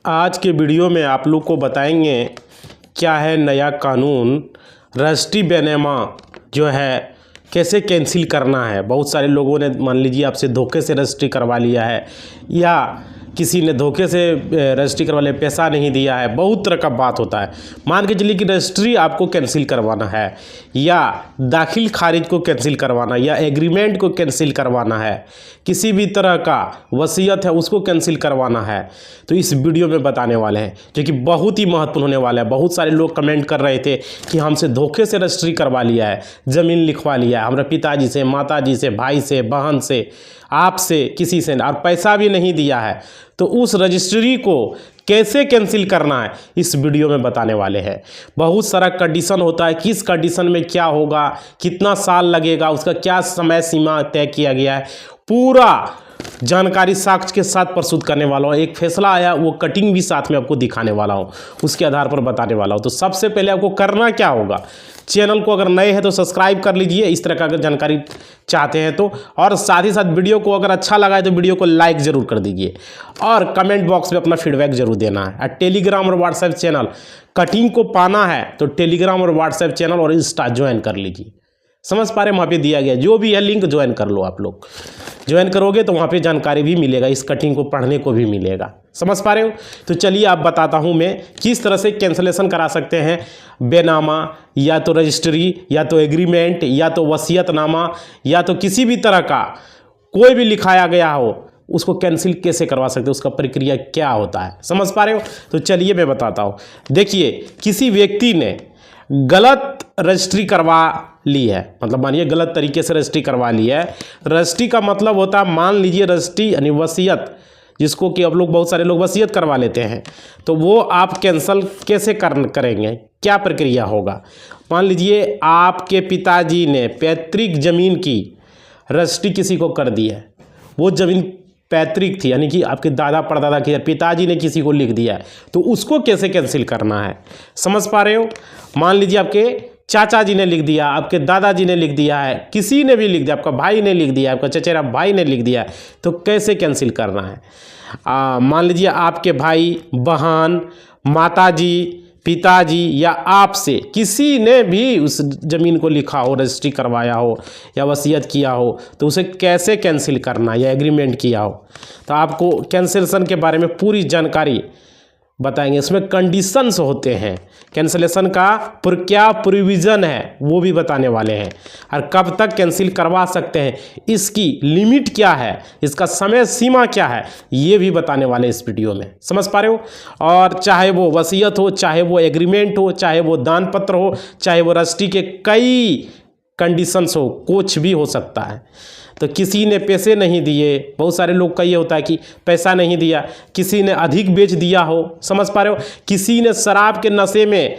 आज के वीडियो में आप लोग को बताएंगे क्या है नया कानून। रजिस्ट्री बैनामा जो है कैसे कैंसिल करना है। बहुत सारे लोगों ने मान लीजिए आपसे धोखे से रजिस्ट्री करवा लिया है या किसी ने धोखे से रजिस्ट्री करवा लिया, पैसा नहीं दिया है, बहुत तरह का बात होता है। मान के चलिए कि रजिस्ट्री आपको कैंसिल करवाना है या दाखिल खारिज को कैंसिल करवाना या एग्रीमेंट को कैंसिल करवाना है, किसी भी तरह का वसीयत है उसको कैंसिल करवाना है, तो इस वीडियो में बताने वाले हैं जो कि बहुत ही महत्वपूर्ण होने वाला है। बहुत सारे लोग कमेंट कर रहे थे कि हमसे धोखे से रजिस्ट्री करवा लिया है, ज़मीन लिखवा लिया है, हमारे पिताजी से, माताजी से, भाई से, बहन से, आपसे, किसी से, और पैसा भी नहीं दिया है, तो उस रजिस्ट्री को कैसे कैंसिल करना है इस वीडियो में बताने वाले हैं। बहुत सारा कंडीशन होता है, किस कंडीशन में क्या होगा, कितना साल लगेगा, उसका क्या समय सीमा तय किया गया है, पूरा जानकारी साक्ष्य के साथ प्रस्तुत करने वाला हूँ। एक फैसला आया वो कटिंग भी साथ में आपको दिखाने वाला हूँ, उसके आधार पर बताने वाला हूँ। तो सबसे पहले आपको करना क्या होगा, चैनल को अगर नए हैं तो सब्सक्राइब कर लीजिए इस तरह का अगर जानकारी चाहते हैं तो, और साथ ही साथ वीडियो को अगर अच्छा लगा है तो वीडियो को लाइक ज़रूर कर दीजिए और कमेंट बॉक्स में अपना फीडबैक जरूर देना है। और टेलीग्राम और व्हाट्सएप चैनल कटिंग को पाना है तो टेलीग्राम और व्हाट्सएप चैनल और इंस्टा ज्वाइन कर लीजिए। समझ पा रहे हैं, वहाँ पे दिया गया जो भी है लिंक ज्वाइन कर लो। आप लोग ज्वाइन करोगे तो वहाँ पे जानकारी भी मिलेगा, इस कटिंग को पढ़ने को भी मिलेगा। समझ पा रहे हो, तो चलिए आप बताता हूँ मैं किस तरह से कैंसलेशन करा सकते हैं बैनामा, या तो रजिस्ट्री, या तो एग्रीमेंट, या तो वसीयतनामा, या तो किसी भी तरह का कोई भी लिखाया गया हो उसको कैंसिल कैसे करवा सकते हैं, उसका प्रक्रिया क्या होता है। समझ पा रहे हो, तो चलिए मैं बताता हूँ। देखिए, किसी व्यक्ति ने गलत रजिस्ट्री करवा ली है, मतलब मानिए गलत तरीके से रजिस्ट्री करवा ली है। रजिस्ट्री का मतलब होता है, मान लीजिए रजिस्ट्री यानी वसीयत, जिसको कि अब लोग बहुत सारे लोग वसीयत करवा लेते हैं, तो वो आप कैंसिल कैसे करेंगे, क्या प्रक्रिया होगा। मान लीजिए आपके पिताजी ने पैतृक जमीन की रजिस्ट्री किसी को कर दी है, वो जमीन पैतृक थी यानी कि आपके दादा परदादा की, पिताजी ने किसी को लिख दिया है, तो उसको कैसे कैंसिल करना है। समझ पा रहे हो, मान लीजिए आपके चाचा जी ने लिख दिया, आपके दादाजी ने लिख दिया है, किसी ने भी लिख दिया, आपका भाई ने लिख दिया, आपका चचेरा भाई ने लिख दिया है, तो कैसे कैंसिल करना है। मान लीजिए आपके भाई, बहन, माताजी, पिताजी या आपसे किसी ने भी उस ज़मीन को लिखा हो, रजिस्ट्री करवाया हो या वसीयत किया हो, तो उसे कैसे कैंसिल करना या एग्रीमेंट किया हो, तो आपको कैंसिलेशन के बारे में पूरी जानकारी बताएंगे। इसमें कंडीशंस होते हैं, कैंसिलेशन का क्या प्रोविज़न है वो भी बताने वाले हैं, और कब तक कैंसिल करवा सकते हैं, इसकी लिमिट क्या है, इसका समय सीमा क्या है, ये भी बताने वाले इस वीडियो में। समझ पा रहे हो, और चाहे वो वसीयत हो, चाहे वो एग्रीमेंट हो, चाहे वो दान पत्र हो, चाहे वो रजिस्ट्री के कई कंडीशंस हो, कुछ भी हो सकता है। तो किसी ने पैसे नहीं दिए, बहुत सारे लोग का ये होता है कि पैसा नहीं दिया, किसी ने अधिक बेच दिया हो, समझ पा रहे हो, किसी ने शराब के नशे में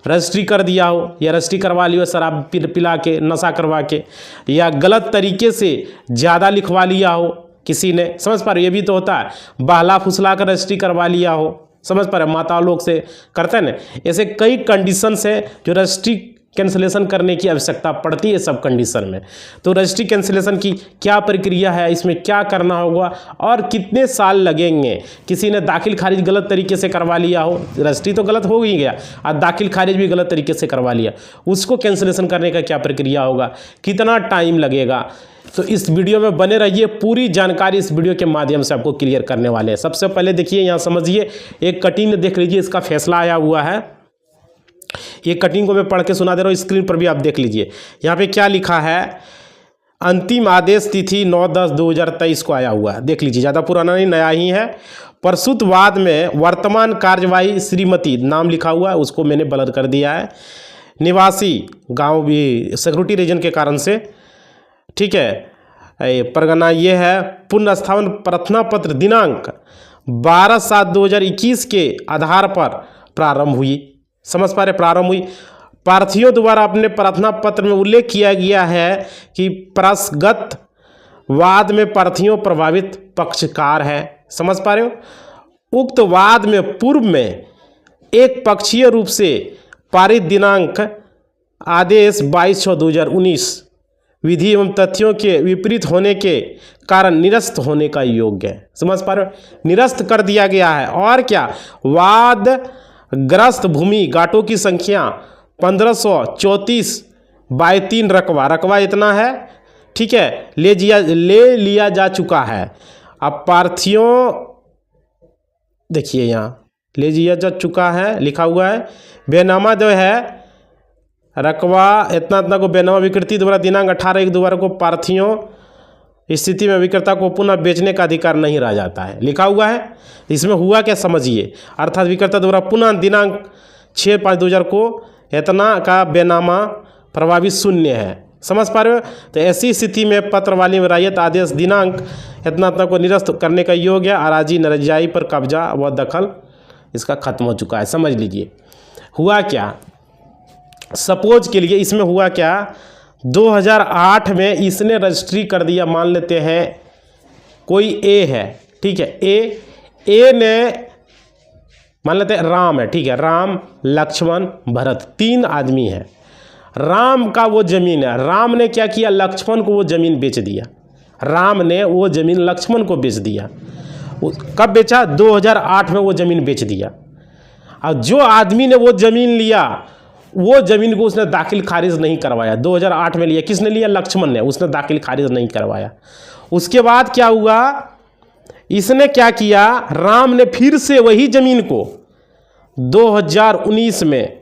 रजिस्ट्री कर दिया हो या रजिस्ट्री करवा ली हो शराब पिला के, नशा करवा के, या गलत तरीके से ज़्यादा लिखवा लिया हो किसी ने। समझ पा रहे हो, ये भी तो होता है, बहला फुसला कर रजिस्ट्री करवा लिया हो। समझ पा रहे हो, माता लोग से करते हैं ना, ऐसे कई कंडीशंस है जो रजिस्ट्री कैंसिलेशन करने की आवश्यकता पड़ती है सब कंडीशन में। तो रजिस्ट्री कैंसिलेशन की क्या प्रक्रिया है, इसमें क्या करना होगा और कितने साल लगेंगे। किसी ने दाखिल खारिज गलत तरीके से करवा लिया हो, रजिस्ट्री तो गलत हो ही गया और दाखिल खारिज भी गलत तरीके से करवा लिया, उसको कैंसिलेशन करने का क्या प्रक्रिया होगा, कितना टाइम लगेगा, तो इस वीडियो में बने रहिए। पूरी जानकारी इस वीडियो के माध्यम से आपको क्लियर करने वाले हैं। सबसे पहले देखिए, यहाँ समझिए, एक कटिंग देख लीजिए, इसका फैसला आया हुआ है। ये कटिंग को मैं पढ़ के सुना दे रहा हूँ, स्क्रीन पर भी आप देख लीजिए। यहाँ पे क्या लिखा है, अंतिम आदेश तिथि 9/10/2023 को आया हुआ है, देख लीजिए, ज़्यादा पुराना नहीं, नया ही है। प्रस्तुत वाद में वर्तमान कार्यवाही श्रीमती, नाम लिखा हुआ है, उसको मैंने ब्लर कर दिया है, निवासी गांव भी सिक्योरिटी रीजन के कारण से, ठीक है। परगना ये है, पुनर्स्थापन प्रार्थना पत्र दिनांक 12/7/2021 के आधार पर प्रारंभ हुई। समझ पा रहे, प्रारंभ हुई। प्रार्थियों द्वारा अपने प्रार्थना पत्र में उल्लेख किया गया है कि प्रसगत वाद में प्रार्थियों प्रभावित पक्षकार है। समझ पा रहे हो, उक्त वाद में पूर्व में एक पक्षीय रूप से पारित दिनांक आदेश 22/6/2019 विधि एवं तथ्यों के विपरीत होने के कारण निरस्त होने का योग्य है। समझ पा रहे हो, निरस्त कर दिया गया है। और क्या, वाद ग्रस्त भूमि घाटों की संख्या 1534/3 रकबा, रकबा इतना है, ठीक है, ले लिया जा चुका है। अब पार्थियों, देखिए यहाँ ले लिया जा चुका है लिखा हुआ है। बेनामा जो है रकबा इतना इतना को बेनामा विकृति द्वारा दिनांक 18/1/2012 को पार्थियों स्थिति में विक्रेता को पुनः बेचने का अधिकार नहीं रह जाता है, लिखा हुआ है। इसमें हुआ क्या समझिए, अर्थात विक्रेता द्वारा पुनः दिनांक 6/5/2000 को इतना का बेनामा प्रभावी शून्य है। समझ पा रहे हो। तो ऐसी स्थिति में पत्र वाली रायत आदेश दिनांक इतना इतना को निरस्त करने का योग्य है। अराजी नरजाई पर कब्जा व दखल इसका खत्म हो चुका है। समझ लीजिए हुआ क्या, सपोज के लिए इसमें हुआ क्या, 2008 में इसने रजिस्ट्री कर दिया। मान लेते हैं कोई ए है, ठीक है, ए ने मान लेते हैं राम है, ठीक है, राम लक्ष्मण भरत 3 आदमी है। राम का वो जमीन है, राम ने क्या किया, लक्ष्मण को वो जमीन बेच दिया। राम ने वो जमीन लक्ष्मण को बेच दिया। कब बेचा, 2008 में वो ज़मीन बेच दिया। और जो आदमी ने वो ज़मीन लिया, वो ज़मीन को उसने दाखिल खारिज नहीं करवाया। 2008 में लिया, किसने लिया, लक्ष्मण ने, उसने दाखिल खारिज नहीं करवाया। उसके बाद क्या हुआ, इसने क्या किया, राम ने फिर से वही ज़मीन को 2019 में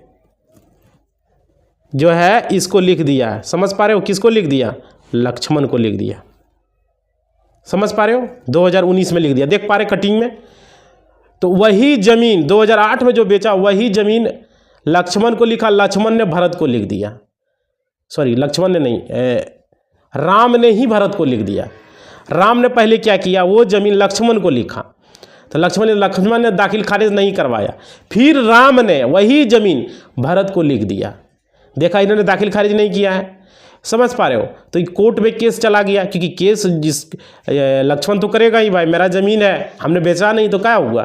जो है इसको लिख दिया। समझ पा रहे हो, किसको लिख दिया, लक्ष्मण को लिख दिया। समझ पा रहे हो, 2019 में लिख दिया। देख पा रहे कटिंग में, तो वही जमीन 2008 में जो बेचा वही जमीन लक्ष्मण को लिखा, लक्ष्मण ने भरत को लिख दिया। सॉरी, लक्ष्मण ने नहीं, राम ने ही भरत को लिख दिया। राम ने पहले क्या किया, वो जमीन लक्ष्मण को लिखा, तो लक्ष्मण ने दाखिल खारिज नहीं करवाया। फिर राम ने वही जमीन भरत को लिख दिया। देखा, इन्होंने दाखिल खारिज नहीं किया है। समझ पा रहे हो। तो कोर्ट में केस चला गया, क्योंकि केस जिस लक्ष्मण तो करेगा ही, भाई मेरा ज़मीन है, हमने बेचा नहीं तो क्या हुआ।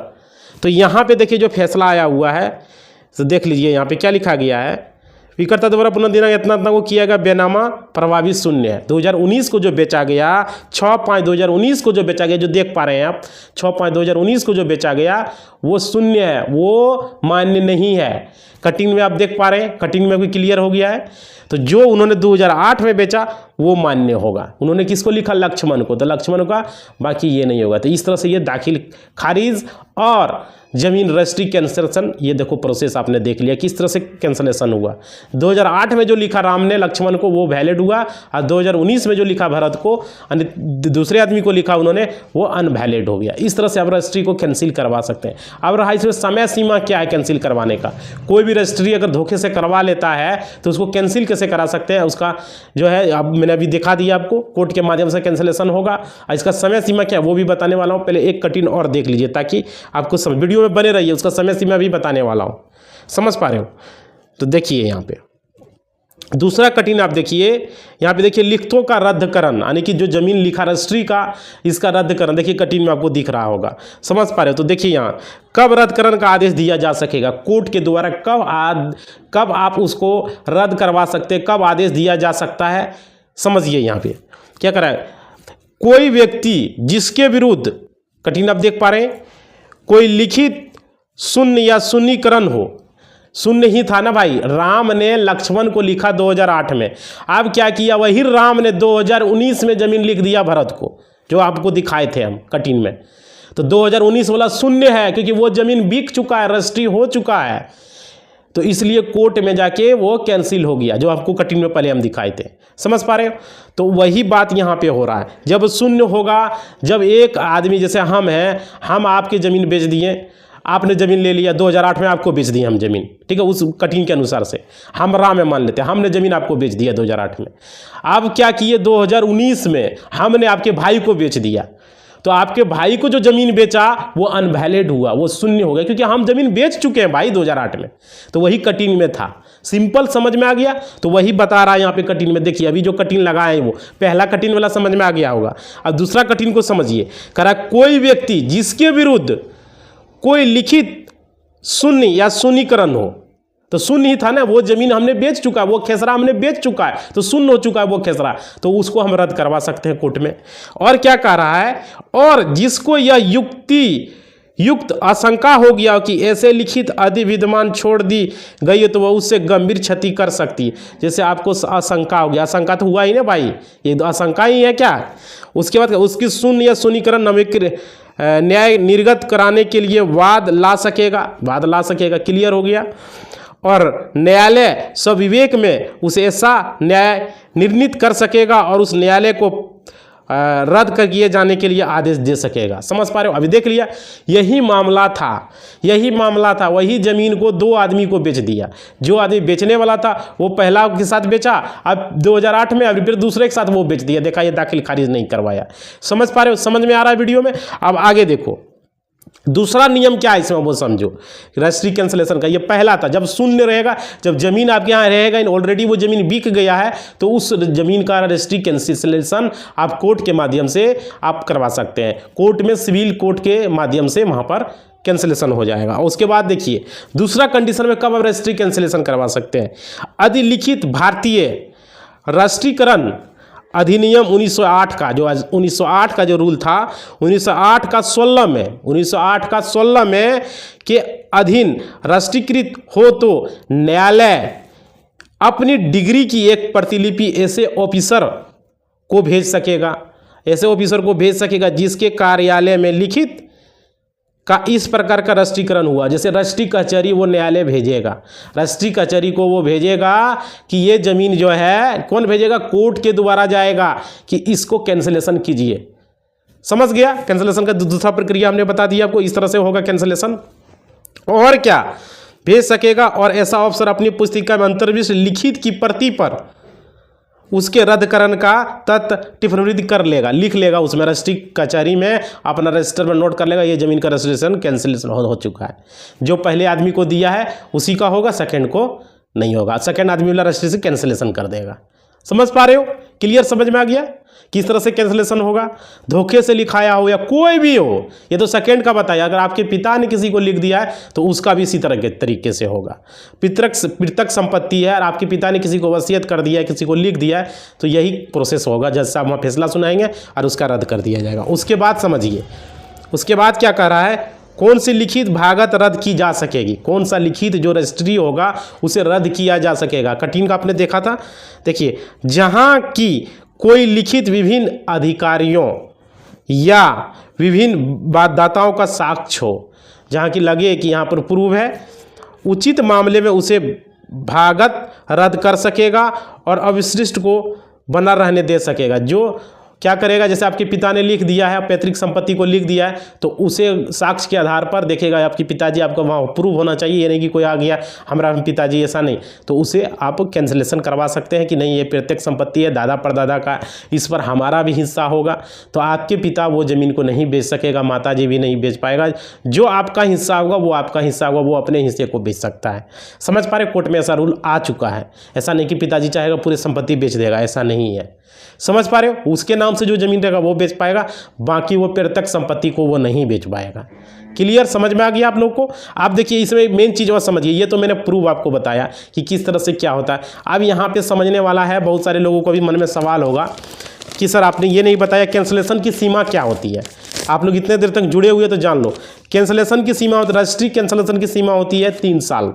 तो यहाँ पे देखिए जो फैसला आया हुआ है, तो देख लीजिए यहाँ पे क्या लिखा गया है, विक्रेता द्वारा पुनः दिनांक इतना इतना को किया गया बेनामा प्रभावी शून्य है। 2019 को जो बेचा गया, 6/5/2019 को जो बेचा गया, जो देख पा रहे हैं आप, 6/5/2019 को जो बेचा गया वो शून्य है, वो मान्य नहीं है। कटिंग में आप देख पा रहे हैं, कटिंग में भी क्लियर हो गया है। तो जो उन्होंने 2008 में बेचा वो मान्य होगा। उन्होंने किसको लिखा, लक्ष्मण को, तो लक्ष्मण का, बाकी ये नहीं होगा। तो इस तरह से ये दाखिल खारिज और जमीन रजिस्ट्री कैंसलेशन, ये देखो प्रोसेस आपने देख लिया किस तरह से कैंसलेशन हुआ। 2008 में जो लिखा राम ने लक्ष्मण को वो वैलिड हुआ, और 2019 में जो लिखा भरत को, दूसरे आदमी को लिखा उन्होंने, वो अनवैलिड हो गया। इस तरह से आप रजिस्ट्री को कैंसिल करवा सकते हैं। अब रहा इसमें समय सीमा क्या है कैंसिल करवाने का। कोई भी रजिस्ट्री अगर धोखे से करवा लेता है तो उसको कैंसिल कैसे करा सकते हैं, उसका जो है अब मैंने अभी दिखा दिया आपको, कोर्ट के माध्यम से कैंसिलेशन होगा। और इसका समय सीमा क्या है वो भी बताने वाला हूँ। पहले एक कटिंग और देख लीजिए ताकि आपको समझ, वीडियो में बने रहिए, उसका समय सीमा भी बताने वाला हूँ। समझ पा रहे हो। तो देखिए यहाँ पे दूसरा कटिंग आप देखिए, यहाँ पे देखिए लिखतों का रद्दकरण, यानी कि जो जमीन लिखा रजिस्ट्री का, इसका रद्दकरण देखिए कटिंग में आपको दिख रहा होगा। समझ पा रहे हो। तो देखिए यहाँ कब रद्दकरण का आदेश दिया जा सकेगा, कोर्ट के द्वारा कब आप उसको रद्द करवा सकते हैं, कब आदेश दिया जा सकता है। समझिए यहाँ पे क्या करा है, कोई व्यक्ति जिसके विरुद्ध, कटिंग आप देख पा रहे हैं, कोई लिखित शून्य या शून्यकरण हो, शून्य ही था ना भाई, राम ने लक्ष्मण को लिखा 2008 में, अब क्या किया, वही राम ने 2019 में जमीन लिख दिया भरत को, जो आपको दिखाए थे हम कटिंग में। तो 2019 वाला शून्य है, क्योंकि वो जमीन बिक चुका है, रजिस्ट्री हो चुका है, तो इसलिए कोर्ट में जाके वो कैंसिल हो गया, जो आपको कटिंग में पहले हम दिखाए थे। समझ पा रहे हो। तो वही बात यहाँ पे हो रहा है। जब शून्य होगा, जब एक आदमी जैसे हम हैं, हम आपकी ज़मीन बेच दिए, आपने ज़मीन ले लिया 2008 में, आपको बेच दी हम ज़मीन, ठीक है, उस कटिंग के अनुसार से हम राम में मान लेते हैं, हमने ज़मीन आपको बेच दिया 2008 में। अब क्या किए, 2019 में हमने आपके भाई को बेच दिया, तो आपके भाई को जो ज़मीन बेचा वो अनवैलिड हुआ, वो शून्य हो गया, क्योंकि हम ज़मीन बेच चुके हैं भाई 2008 में। तो वही कटिंग में था। सिंपल समझ में आ गया। तो वही बता रहा है यहाँ पे कटिंग में। देखिए अभी जो कटिंग लगाए वो पहला कटिंग वाला समझ में आ गया होगा। अब दूसरा कटिंग को समझिए, कह रहा कोई व्यक्ति जिसके विरुद्ध कोई लिखित शून्य या शून्यकरण हो, तो शून्य ही था ना, वो जमीन हमने बेच चुका है, वो खेसरा हमने बेच चुका है, तो शून्य हो चुका है वो खेसरा, तो उसको हम रद्द करवा सकते हैं कोर्ट में। और क्या कह रहा है, और जिसको यह युक्त आशंका हो गया कि ऐसे लिखित अधिविद्यमान छोड़ दी गई है तो वह उससे गंभीर क्षति कर सकती है। जैसे आपको आशंका हो गया, आशंका तो हुआ ही ना भाई, ये तो आशंका ही है क्या। उसके बाद उसकी शून्य या शून्यकरण नवीकृत न्याय निर्गत कराने के लिए वाद ला सकेगा, क्लियर हो गया। और न्यायालय स्वविवेक में उसे ऐसा न्याय निर्णीत कर सकेगा और उस न्यायालय को रद्द कर किए जाने के लिए आदेश दे सकेगा। समझ पा रहे हो, अभी देख लिया, यही मामला था, वही जमीन को दो आदमी को बेच दिया। जो आदमी बेचने वाला था वो पहला के साथ बेचा, अब 2008 में अब फिर दूसरे के साथ वो बेच दिया। देखा, ये दाखिल खारिज नहीं करवाया। समझ पा रहे हो, समझ में आ रहा है वीडियो में। अब आगे देखो, दूसरा नियम क्या है इसमें वो समझो, रजिस्ट्री कैंसलेशन का। ये पहला था, जब शून्य रहेगा, जब जमीन आपके यहाँ रहेगा, ऑलरेडी वो जमीन बिक गया है, तो उस जमीन का रजिस्ट्री कैंसलेशन आप कोर्ट के माध्यम से आप करवा सकते हैं। कोर्ट में सिविल कोर्ट के माध्यम से वहाँ पर कैंसलेशन हो जाएगा। उसके बाद देखिए दूसरा कंडीशन में कब आप रजिस्ट्री कैंसलेशन करवा सकते हैं, अधिलिखित भारतीय राष्ट्रीयकरण अधिनियम 1908 का, जो 1908 का जो रूल था, 1908 का 16 में के अधीन राष्ट्रीयकृत हो तो न्यायालय अपनी डिग्री की एक प्रतिलिपि ऐसे ऑफिसर को भेज सकेगा जिसके कार्यालय में लिखित का इस प्रकार का राष्ट्रीयकरण हुआ। जैसे रजिस्ट्री कचहरी वो न्यायालय भेजेगा, रजिस्ट्री कचहरी को वो भेजेगा कि ये ज़मीन जो है, कौन भेजेगा, कोर्ट के द्वारा जाएगा कि इसको कैंसलेशन कीजिए। समझ गया, कैंसलेशन का दूसरा प्रक्रिया हमने बता दिया आपको, इस तरह से होगा कैंसलेशन। और क्या भेज सकेगा, और ऐसा अफसर अपनी पुस्तिका में अंतर्विष्ट लिखित की प्रति पर उसके रद्दकरण का तथ्य टिप्पणी कर लेगा, लिख लेगा उसमें, रजिस्ट्री कचहरी में अपना रजिस्टर में नोट कर लेगा, ये जमीन का रजिस्ट्रेशन कैंसिलेशन हो चुका है। जो पहले आदमी को दिया है उसी का होगा, सेकंड को नहीं होगा, सेकंड आदमी वाला रजिस्ट्रेशन कैंसिलेशन कर देगा। समझ पा रहे हो, क्लियर, समझ में आ गया किस तरह से कैंसिलेशन होगा। धोखे से लिखाया हो या कोई भी हो, ये तो सेकंड का बताया। अगर आपके पिता ने किसी को लिख दिया है तो उसका भी इसी तरह के तरीके से होगा। पितृक संपत्ति है और आपके पिता ने किसी को वसीयत कर दिया है, किसी को लिख दिया है, तो यही प्रोसेस होगा। जज साहब वहाँ फैसला सुनाएंगे और उसका रद्द कर दिया जाएगा। उसके बाद समझिए, उसके बाद क्या कह रहा है, कौन सी लिखित भागत रद्द की जा सकेगी, कौन सा लिखित जो रजिस्ट्री होगा उसे रद्द किया जा सकेगा। कठिन का आपने देखा था, देखिए, जहाँ की कोई लिखित विभिन्न अधिकारियों या विभिन्न वाददाताओं का साक्ष्य हो, जहाँ की लगे कि यहाँ पर प्रूव है, उचित मामले में उसे भागत रद्द कर सकेगा और अविशिष्ट को बना रहने दे सकेगा। जो क्या करेगा, जैसे आपके पिता ने लिख दिया है, पैतृक संपत्ति को लिख दिया है, तो उसे साक्ष्य के आधार पर देखेगा आपके पिताजी, आपका वहाँ प्रूव होना चाहिए, ये नहीं कि कोई आ गया हमारा पिताजी, ऐसा नहीं, तो उसे आप कैंसिलेशन करवा सकते हैं कि नहीं, ये पैतृक संपत्ति है, दादा परदादा का, इस पर हमारा भी हिस्सा होगा। तो आपके पिता वो ज़मीन को नहीं बेच सकेगा, माताजी भी नहीं बेच पाएगा, जो आपका हिस्सा होगा वो आपका हिस्सा होगा, वो अपने हिस्से को बेच सकता है। समझ पा रहे, कोर्ट में ऐसा रूल आ चुका है। ऐसा नहीं कि पिताजी चाहेगा पूरी संपत्ति बेच देगा, ऐसा नहीं है। समझ पा रहे हो, उसके नाम से जो जमीन रहेगा वो बेच पाएगा, बाकी वो पैतृक संपत्ति को वो नहीं बेच पाएगा। क्लियर, समझ में आ गया आप लोग को। आप देखिए इसमें मेन चीज़ और समझिए, ये तो मैंने प्रूव आपको बताया कि किस तरह से क्या होता है। अब यहाँ पे समझने वाला है, बहुत सारे लोगों को भी मन में सवाल होगा कि सर आपने ये नहीं बताया कैंसलेशन की सीमा क्या होती है। आप लोग इतने देर तक जुड़े हुए तो जान लो, कैंसलेशन की सीमा, रजिस्ट्री कैंसलेशन की सीमा होती है 3 साल।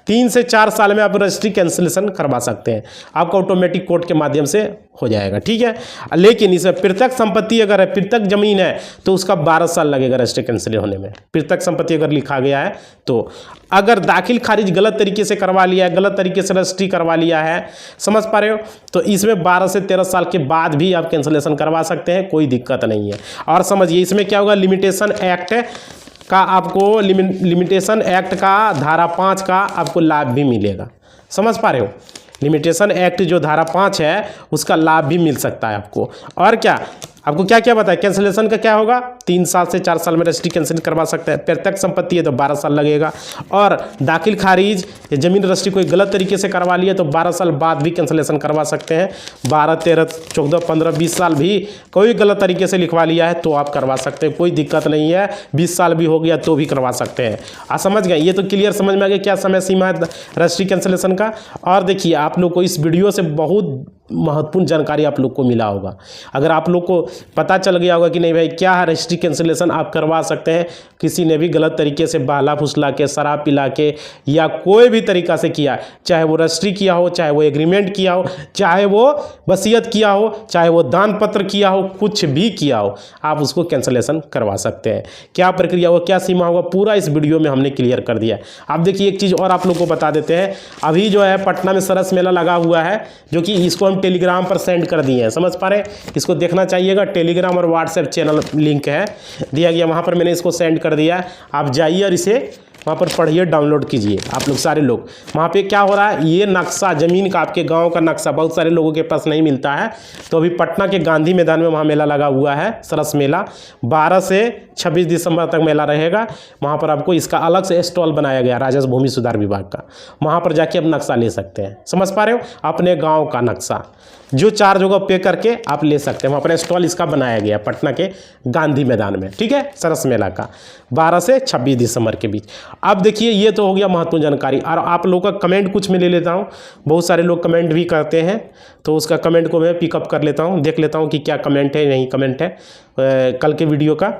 3 से 4 साल में आप रजिस्ट्री कैंसिलेशन करवा सकते हैं, आपका ऑटोमेटिक कोर्ट के माध्यम से हो जाएगा, ठीक है। लेकिन इसमें पैतृक संपत्ति अगर है, पैतृक जमीन है, तो उसका 12 साल लगेगा रजिस्ट्री कैंसिल होने में। पैतृक संपत्ति अगर लिखा गया है तो अगर दाखिल खारिज गलत तरीके से करवा लिया है, गलत तरीके से रजिस्ट्री करवा लिया है, समझ पा रहे हो, तो इसमें 12 से 13 साल के बाद भी आप कैंसिलेशन करवा सकते हैं, कोई दिक्कत नहीं है। और समझिए इसमें क्या होगा, लिमिटेशन एक्ट का आपको लिमिटेशन एक्ट का धारा 5 का आपको लाभ भी मिलेगा। समझ पा रहे हो, लिमिटेशन एक्ट जो धारा 5 है उसका लाभ भी मिल सकता है आपको। और क्या, आपको क्या क्या बताया, कैंसिलेशन का क्या होगा, 3 साल से 4 साल में रजिस्ट्री कैंसिल करवा सकते हैं। प्रत्यक्ष संपत्ति है तो 12 साल लगेगा, और दाखिल खारिज या जमीन रजिस्ट्री कोई गलत तरीके से करवा लिया तो 12 साल बाद भी कैंसिलेशन करवा सकते हैं। 12, 13, 14, 15, 20 साल भी कोई गलत तरीके से लिखवा लिया है तो आप करवा सकते हैं, कोई दिक्कत नहीं है। 20 साल भी हो गया तो भी करवा सकते हैं। आप समझ गए, ये तो क्लियर समझ में आ गया क्या समय सीमा है रजिस्ट्री कैंसिलेशन का। और देखिए आप लोग को इस वीडियो से बहुत महत्वपूर्ण जानकारी आप लोग को मिला होगा। अगर आप लोग को पता चल गया होगा कि नहीं भाई क्या है रजिस्ट्री कैंसिलेशन आप करवा सकते हैं, किसी ने भी गलत तरीके से बहला फुसला के, शराब पिला के या कोई भी तरीका से किया, चाहे वो रजिस्ट्री किया हो, चाहे वो एग्रीमेंट किया हो, चाहे वो वसीयत किया हो, चाहे वो दान पत्र किया हो, कुछ भी किया हो, आप उसको कैंसिलेशन करवा सकते हैं। क्या प्रक्रिया होगा, क्या सीमा होगा, पूरा इस वीडियो में हमने क्लियर कर दिया है। आप देखिए एक चीज़ और आप लोग को बता देते हैं, अभी जो है पटना में सरस मेला लगा हुआ है, जो कि इसको टेलीग्राम पर सेंड कर दिए हैं, समझ पा रहे हैं। इसको देखना चाहिएगा, टेलीग्राम और व्हाट्सएप चैनल लिंक है दिया गया, वहाँ पर मैंने इसको सेंड कर दिया। आप जाइए और इसे वहाँ पर पढ़िए, डाउनलोड कीजिए आप लोग सारे लोग। वहाँ पे क्या हो रहा है, ये नक्शा ज़मीन का, आपके गांव का नक्शा बहुत सारे लोगों के पास नहीं मिलता है। तो अभी पटना के गांधी मैदान में वहाँ मेला लगा हुआ है, सरस मेला, 12 से 26 दिसंबर तक मेला रहेगा। वहाँ पर आपको इसका अलग से स्टॉल बनाया गया राजस्व भूमि सुधार विभाग का, वहाँ पर जाके आप नक्शा ले सकते हैं। समझ पा रहे हो, अपने गाँव का नक्शा जो चार्ज होगा पे करके आप ले सकते हैं। वहाँ पर स्टॉल इसका बनाया गया पटना के गांधी मैदान में, ठीक है, सरस मेला का 12 से 26 दिसंबर के बीच। अब देखिए ये तो हो गया महत्वपूर्ण जानकारी। और आप लोगों का कमेंट कुछ मैं ले लेता हूँ, बहुत सारे लोग कमेंट भी करते हैं, तो उसका कमेंट को मैं पिकअप कर लेता हूँ, देख लेता हूँ कि क्या कमेंट है, नहीं कमेंट है कल के वीडियो का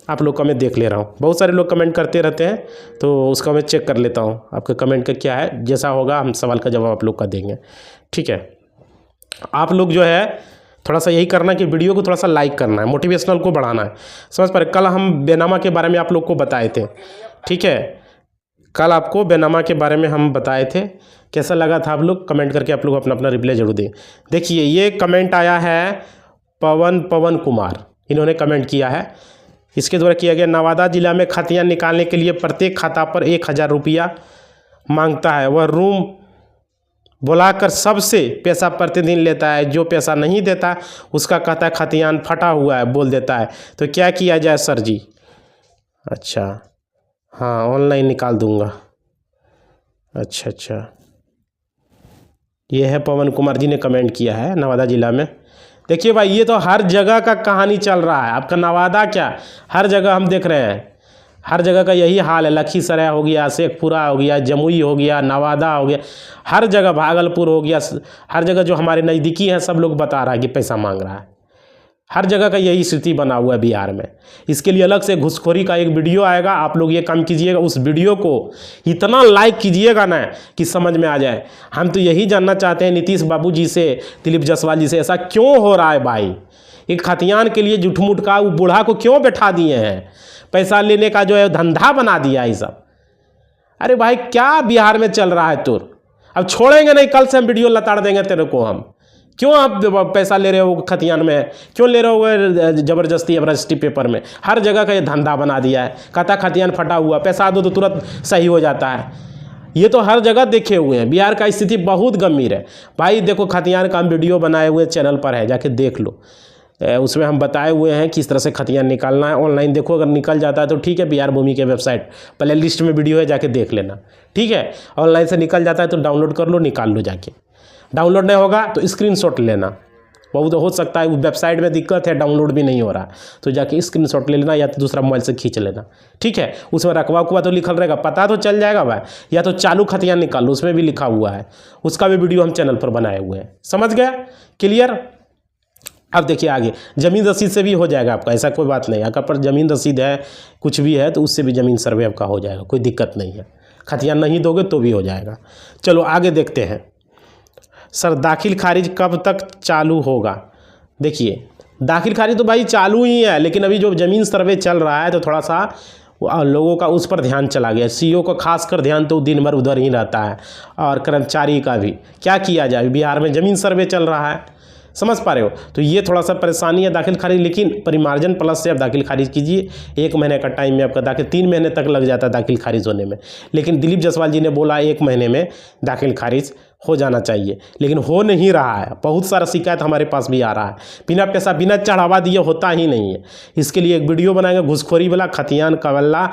आप लोग का मैं देख ले रहा हूँ। बहुत सारे लोग कमेंट करते रहते हैं, तो उसका मैं चेक कर लेता हूँ आपके कमेंट का क्या है। जैसा होगा हम सवाल का जवाब आप लोग का देंगे, ठीक है। आप लोग जो है थोड़ा सा यही करना है कि वीडियो को थोड़ा सा लाइक करना है, मोटिवेशनल को बढ़ाना है, समझ पा रहे। कल हम बेनामा के बारे में आप लोग को बताए थे, ठीक है, कल आपको बेनामा के बारे में हम बताए थे। कैसा लगा था आप लोग कमेंट करके आप लोग अपना अपना रिप्लाई जरूर दें। देखिए ये कमेंट आया है पवन कुमार, इन्होंने कमेंट किया है, इसके द्वारा किया गया, नवादा जिला में खातियाँ निकालने के लिए प्रत्येक खाता पर 1000 रुपया मांगता है, वह रूम बुलाकर सबसे पैसा प्रतिदिन लेता है, जो पैसा नहीं देता उसका कहता है खतियान फटा हुआ है बोल देता है, तो क्या किया जाए सर जी। अच्छा हाँ, ऑनलाइन निकाल दूंगा। अच्छा, ये है पवन कुमार जी ने कमेंट किया है, नवादा जिला में। देखिए भाई ये तो हर जगह का कहानी चल रहा है, आपका नवादा क्या, हर जगह हम देख रहे हैं, हर जगह का यही हाल है। लखीसराय हो गया, शेखपुरा हो गया, जमुई हो गया, नवादा हो गया, हर जगह भागलपुर हो गया, हर जगह जो हमारे नज़दीकी हैं सब लोग बता रहा है कि पैसा मांग रहा है। हर जगह का यही स्थिति बना हुआ है बिहार में। इसके लिए अलग से घुसखोरी का एक वीडियो आएगा, आप लोग ये काम कीजिएगा, उस वीडियो को इतना लाइक कीजिएगा ना कि समझ में आ जाए। हम तो यही जानना चाहते हैं नीतीश बाबू जी से, दिलीप जायसवाल जी से, ऐसा क्यों हो रहा है भाई। एक खतियान के लिए झूठ-मूठ का वो बूढ़ा को क्यों बैठा दिए हैं, पैसा लेने का जो है धंधा बना दिया है सब। अरे भाई क्या बिहार में चल रहा है तुर, अब छोड़ेंगे नहीं, कल से हम वीडियो लताड़ देंगे तेरे को हम। क्यों आप पैसा ले रहे हो खतियान में, क्यों ले रहे हो ज़बरदस्ती अब रजिस्ट्री पेपर में। हर जगह का ये धंधा बना दिया है, कहता खतियान फटा हुआ, पैसा दो तो तुरंत सही हो जाता है। ये तो हर जगह देखे हुए हैं, बिहार का स्थिति बहुत गंभीर है भाई। देखो खतियान का हम वीडियो बनाए हुए चैनल पर है, जाके देख लो, उसमें हम बताए हुए हैं किस तरह से खतियान निकालना है। ऑनलाइन देखो, अगर निकल जाता है तो ठीक है, बिहार भूमि के वेबसाइट प्ले लिस्ट में वीडियो है, जाके देख लेना, ठीक है। ऑनलाइन से निकल जाता है तो डाउनलोड कर लो, निकाल लो जाके। डाउनलोड नहीं होगा तो स्क्रीनशॉट लेना, बहुत हो सकता है वेबसाइट में दिक्कत है, डाउनलोड भी नहीं हो रहा, तो जाके स्क्रीनशॉट ले लेना या तो दूसरा मोबाइल से खींच लेना, ठीक है। उसमें रकबा उकबा तो लिखल रहेगा, पता तो चल जाएगा भाई। या तो चालू खतियान निकाल लो, उसमें भी लिखा हुआ है, उसका भी वीडियो हम चैनल पर बनाए हुए हैं। समझ गया, क्लियर। अब देखिए आगे ज़मीन रसीद से भी हो जाएगा आपका, ऐसा कोई बात नहीं। अगर पर ज़मीन रसीद है, कुछ भी है, तो उससे भी ज़मीन सर्वे आपका हो जाएगा, कोई दिक्कत नहीं है। खतियान नहीं दोगे तो भी हो जाएगा। चलो आगे देखते हैं। सर दाखिल खारिज कब तक चालू होगा। देखिए दाखिल खारिज तो भाई चालू ही है, लेकिन अभी जो ज़मीन सर्वे चल रहा है तो थोड़ा सा लोगों का उस पर ध्यान चला गया। सीईओ का खासकर ध्यान तो दिन भर उधर ही रहता है, और कर्मचारी का भी। क्या किया जाए, बिहार में ज़मीन सर्वे चल रहा है, समझ पा रहे हो। तो ये थोड़ा सा परेशानी है दाखिल खारिज, लेकिन परिमार्जन प्लस से आप दाखिल खारिज कीजिए। 1 महीने का टाइम में आपका दाखिल, 3 महीने तक लग जाता है दाखिल खारिज होने में, लेकिन दिलीप जायसवाल जी ने बोला 1 महीने में दाखिल खारिज हो जाना चाहिए, लेकिन हो नहीं रहा है। बहुत सारा शिकायत हमारे पास भी आ रहा है, बिना पैसा बिना चढ़ावा दिए होता ही नहीं है। इसके लिए एक वीडियो बनाएंगे घूसखोरी वाला, खतियान कवल्ला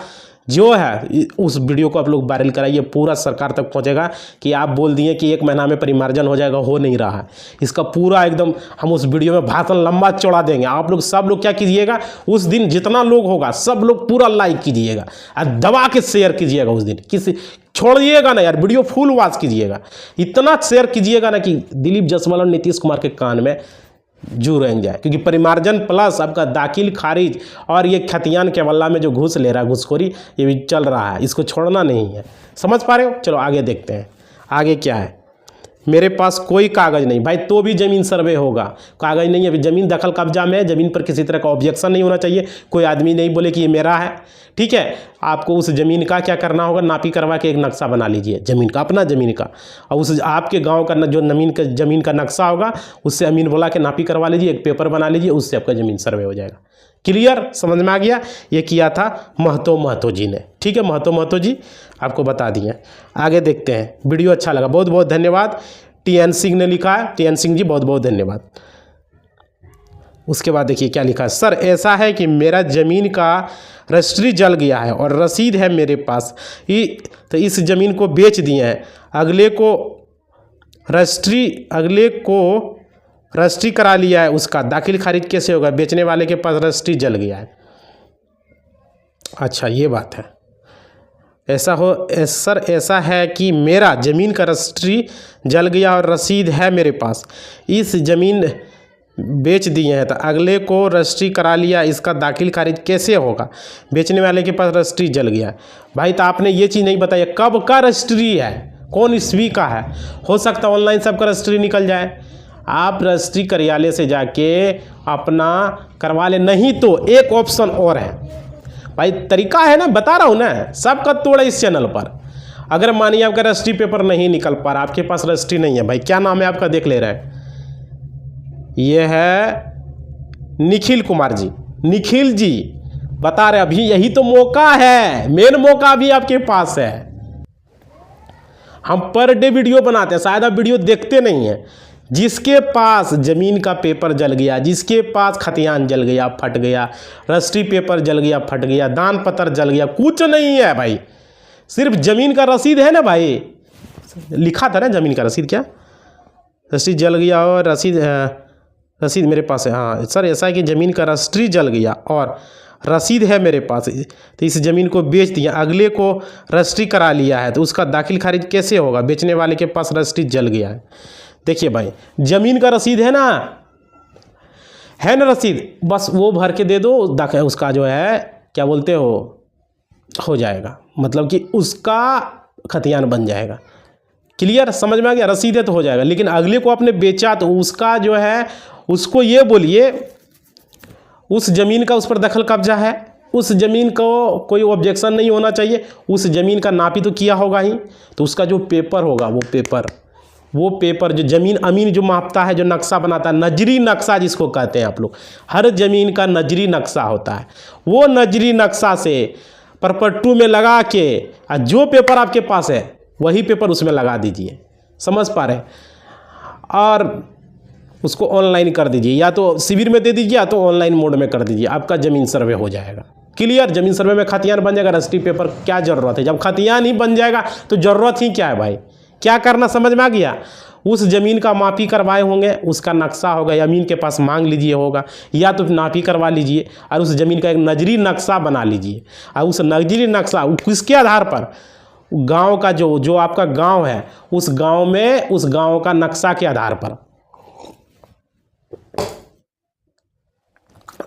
जो है, उस वीडियो को आप लोग वायरल कराइए, पूरा सरकार तक पहुंचेगा कि आप बोल दिए कि 1 महीना में परिमार्जन हो जाएगा, हो नहीं रहा है। इसका पूरा एकदम हम उस वीडियो में भाषण लंबा चौड़ा देंगे। आप लोग सब लोग क्या कीजिएगा, उस दिन जितना लोग होगा सब लोग पूरा लाइक कीजिएगा और दबा के शेयर कीजिएगा। उस दिन किसी छोड़िएगा ना यार, वीडियो फुल वॉच कीजिएगा, इतना शेयर कीजिएगा ना कि दिलीप जायसवाल और नीतीश कुमार के कान में जू रह जाए। क्योंकि परिमार्जन प्लस आपका दाखिल खारिज और ये खतियान केवल्ला में जो घूस ले रहा है, घूसखोरी, ये भी चल रहा है, इसको छोड़ना नहीं है। समझ पा रहे हो? चलो आगे देखते हैं, आगे क्या है। मेरे पास कोई कागज़ नहीं भाई, तो भी ज़मीन सर्वे होगा। कागज़ नहीं है, अभी ज़मीन दखल कब्जा में है, ज़मीन पर किसी तरह का ऑब्जेक्शन नहीं होना चाहिए। कोई आदमी नहीं बोले कि ये मेरा है, ठीक है। आपको उस ज़मीन का क्या करना होगा, नापी करवा के एक नक्शा बना लीजिए ज़मीन का, अपना ज़मीन का, और उस आपके गांव का जो ज़मीन का नक्शा होगा उससे अमीन बोला के नापी करवा लीजिए, एक पेपर बना लीजिए, उससे आपका ज़मीन सर्वे हो जाएगा। क्लियर, समझ में आ गया? ये किया था महतो जी ने, ठीक है। महतो जी आपको बता दिए। आगे देखते हैं, वीडियो अच्छा लगा, बहुत बहुत धन्यवाद। TN सिंह ने लिखा है, TN सिंह जी बहुत बहुत धन्यवाद। उसके बाद देखिए क्या लिखा है, सर ऐसा है कि मेरा ज़मीन का रजिस्ट्री जल गया है और रसीद है मेरे पास, तो इस ज़मीन को बेच दिए हैं, अगले को रजिस्ट्री करा लिया है, उसका दाखिल खारिज कैसे होगा? बेचने वाले के पास रजिस्ट्री जल गया है। अच्छा ये बात है, सर ऐसा है कि मेरा ज़मीन का रजिस्ट्री जल गया और रसीद है मेरे पास, इस ज़मीन बेच दिए हैं, तो अगले को रजिस्ट्री करा लिया, इसका दाखिल खारिज कैसे होगा? बेचने वाले के पास रजिस्ट्री जल गया है। भाई तो आपने ये चीज़ नहीं बताया कब का रजिस्ट्री है, कौन ईस्वी का है? हो सकता है ऑनलाइन सबका रजिस्ट्री निकल जाए, आप रजिस्ट्री कार्यालय से जाके अपना करवा ले। नहीं तो एक ऑप्शन और है भाई, तरीका है ना, बता रहा हूँ ना, सबका तोड़ा इस चैनल पर। अगर मानिए आपका रजिस्ट्री पेपर नहीं निकल पा रहा, आपके पास रजिस्ट्री नहीं है, भाई क्या नाम है आपका, देख ले रहे हैं, ये है निखिल कुमार जी। निखिल जी बता रहे अभी यही तो मौका है, मेन मौका अभी आपके पास है। हम पर डे वीडियो बनाते हैं, शायद आप वीडियो देखते नहीं हैं। जिसके पास ज़मीन का पेपर जल गया, जिसके पास खतियान जल गया, फट गया, रजिस्ट्री पेपर जल गया, फट गया, दान पत्र जल गया, कुछ नहीं है भाई, सिर्फ ज़मीन का रसीद है ना भाई, लिखा था ना ज़मीन का रसीद, क्या रसीद जल गया और रसीद मेरे पास है। हाँ सर ऐसा है कि ज़मीन का रजिस्ट्री जल गया और रसीद है मेरे पास, तो इस ज़मीन को बेच दिया, अगले को रजिस्ट्री करा लिया है, तो उसका दाखिल खारिज कैसे होगा? बेचने वाले के पास रजिस्ट्री जल गया है। देखिए भाई ज़मीन का रसीद है ना रसीद, बस वो भर के दे दो, उसका जो है क्या बोलते हो जाएगा, मतलब कि उसका खतियान बन जाएगा। क्लियर, समझ में आ गया? रसीद है तो हो जाएगा। लेकिन अगले को आपने बेचा तो उसका जो है, उसको ये बोलिए उस ज़मीन का उस पर दखल कब्जा है, उस ज़मीन को कोई ऑब्जेक्शन नहीं होना चाहिए, उस ज़मीन का नापी तो किया होगा ही, तो उसका जो पेपर होगा वो पेपर जो ज़मीन अमीन जो मापता है, जो नक्शा बनाता है, नजरी नक्शा जिसको कहते हैं आप लोग, हर ज़मीन का नजरी नक्शा होता है, वो नजरी नक्शा से परपट्टू में लगा के जो पेपर आपके पास है वही पेपर उसमें लगा दीजिए। समझ पा रहे? और उसको ऑनलाइन कर दीजिए, या तो शिविर में दे दीजिए या तो ऑनलाइन मोड में कर दीजिए, आपका ज़मीन सर्वे हो जाएगा। क्लियर, ज़मीन सर्वे में खतियान बन जाएगा, रजिस्ट्री पेपर क्या ज़रूरत है? जब खतियान ही बन जाएगा तो ज़रूरत ही क्या है भाई? क्या करना समझ में आ गया? उस ज़मीन का मापी करवाए होंगे, उसका नक्शा होगा, अमीन के पास मांग लीजिए होगा, या तो नापी करवा लीजिए और उस ज़मीन का एक नजरी नक्शा बना लीजिए, और उस नजरी नक्शा किसके आधार पर? गांव का जो आपका गांव है, उस गांव में उस गांव का नक्शा के आधार पर।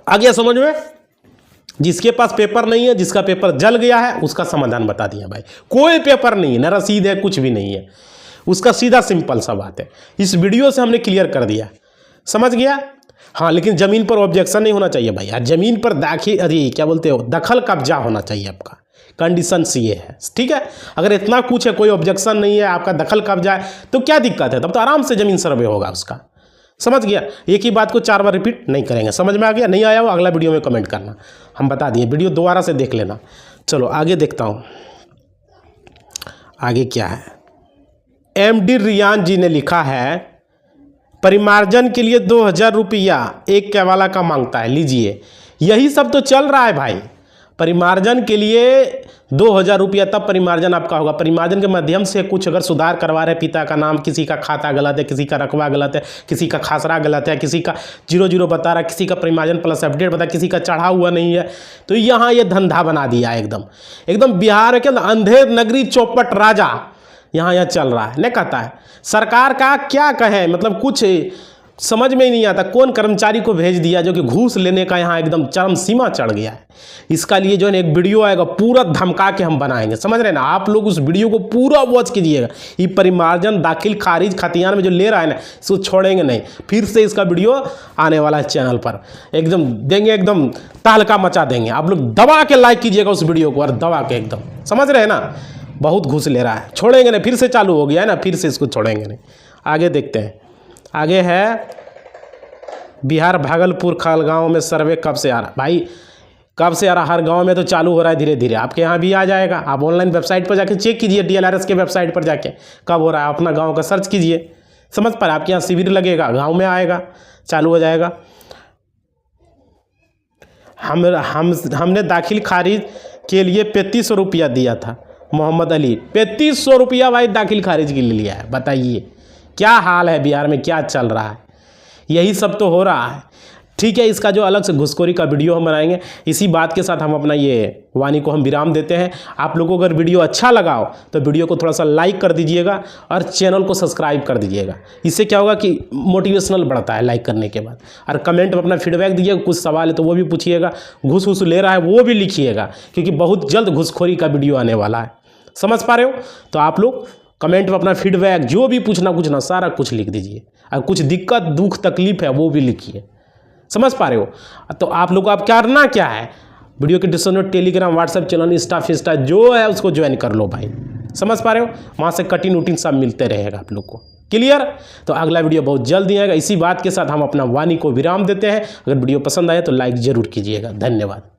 आ गया समझ में? जिसके पास पेपर नहीं है, जिसका पेपर जल गया है, उसका समाधान बता दिया भाई। कोई पेपर नहीं है, न रसीद है, कुछ भी नहीं है, उसका सीधा सिंपल सा बात है। इस वीडियो से हमने क्लियर कर दिया, समझ गया? हाँ, लेकिन ज़मीन पर ऑब्जेक्शन नहीं होना चाहिए भाई, ज़मीन पर क्या बोलते हो, दखल कब्जा होना चाहिए आपका। कंडीशन ये है, ठीक है? अगर इतना कुछ है, कोई ऑब्जेक्शन नहीं है, आपका दखल कब्जा है, तो क्या दिक्कत है? तब तो आराम से ज़मीन सर्वे होगा उसका। समझ गया? एक ही बात को 4 बार रिपीट नहीं करेंगे। समझ में आ गया? नहीं आया हो अगला वीडियो में कमेंट करना, हम बता दिए, वीडियो दोबारा से देख लेना। चलो आगे देखता हूँ, आगे क्या है। MD रियान जी ने लिखा है, परिमार्जन के लिए 2000 रुपया एक कैवाला का मांगता है। लीजिए, यही सब तो चल रहा है भाई। परिमार्जन के लिए 2000 रुपया, तब परिमार्जन आपका होगा। परिमार्जन के माध्यम से कुछ अगर सुधार करवा रहे, पिता का नाम, किसी का खाता गलत है, किसी का रकबा गलत है, किसी का खासरा गलत है, किसी का 00 बता रहा है, किसी का परिमार्जन प्लस अपडेट बता, किसी का चढ़ा हुआ नहीं है, तो यहाँ ये धंधा बना दिया है एकदम बिहार के अंधेर नगरी चौपट राजा यहाँ चल रहा है। नहीं कहता है सरकार का क्या कहें, मतलब कुछ समझ में ही नहीं आता। कौन कर्मचारी को भेज दिया जो कि घूस लेने का यहाँ एकदम चरम सीमा चढ़ गया है। इसका लिए जो है एक वीडियो आएगा, पूरा धमका के हम बनाएंगे, समझ रहे हैं ना। आप लोग उस वीडियो को पूरा वॉच कीजिएगा। ये परिमार्जन दाखिल खारिज खतियान में जो ले रहा है ना, इसको छोड़ेंगे नहीं। फिर से इसका वीडियो आने वाला है चैनल पर, एकदम देंगे, एकदम तहलका मचा देंगे। आप लोग दबा के लाइक कीजिएगा उस वीडियो को, और दबा के एकदम, समझ रहे हैं ना। बहुत घूस ले रहा है, छोड़ेंगे नहीं। फिर से चालू हो गया है ना, फिर से इसको छोड़ेंगे नहीं। आगे देखते हैं। आगे है बिहार भागलपुर खालगांव में सर्वे कब से आ रहा भाई, कब से आ रहा। हर गांव में तो चालू हो रहा है धीरे धीरे, आपके यहाँ भी आ जाएगा। आप ऑनलाइन वेबसाइट पर जाके चेक कीजिए, DLRS के वेबसाइट पर जाके कब हो रहा है, अपना गांव का सर्च कीजिए, समझ पा रहे। आपके यहाँ शिविर लगेगा, गांव में आएगा, चालू हो जाएगा। हमने दाखिल खारिज के लिए 3500 रुपया दिया था। मोहम्मद अली 3500 रुपया भाई दाखिल खारिज के लिए लिया है। बताइए क्या हाल है बिहार में, क्या चल रहा है। यही सब तो हो रहा है। ठीक है, इसका जो अलग से घुसखोरी का वीडियो हम बनाएंगे। इसी बात के साथ हम अपना ये वाणी को हम विराम देते हैं। आप लोगों को अगर वीडियो अच्छा लगा हो तो वीडियो को थोड़ा सा लाइक कर दीजिएगा और चैनल को सब्सक्राइब कर दीजिएगा। इससे क्या होगा कि मोटिवेशनल बढ़ता है लाइक करने के बाद। और कमेंट में अपना फीडबैक दीजिएगा, कुछ सवाल है तो वो भी पूछिएगा, घूस ले रहा है वो भी लिखिएगा, क्योंकि बहुत जल्द घुसखोरी का वीडियो आने वाला है। समझ पा रहे हो? तो आप लोग कमेंट में अपना फीडबैक जो भी पूछना सारा कुछ लिख दीजिए, और कुछ दिक्कत दुख तकलीफ है वो भी लिखिए। समझ पा रहे हो? तो आप लोग को आप करना क्या है, वीडियो के डिस्क्रिप्शन में Telegram, WhatsApp channel, Insta Festa जो है उसको ज्वाइन कर लो भाई। समझ पा रहे हो? वहाँ से कटिंग वुटिंग सब मिलते रहेगा आप लोग को। क्लियर? तो अगला वीडियो बहुत जल्द ही आएगा। इसी बात के साथ हम अपना वाणी को विराम देते हैं। अगर वीडियो पसंद आए तो लाइक ज़रूर कीजिएगा। धन्यवाद।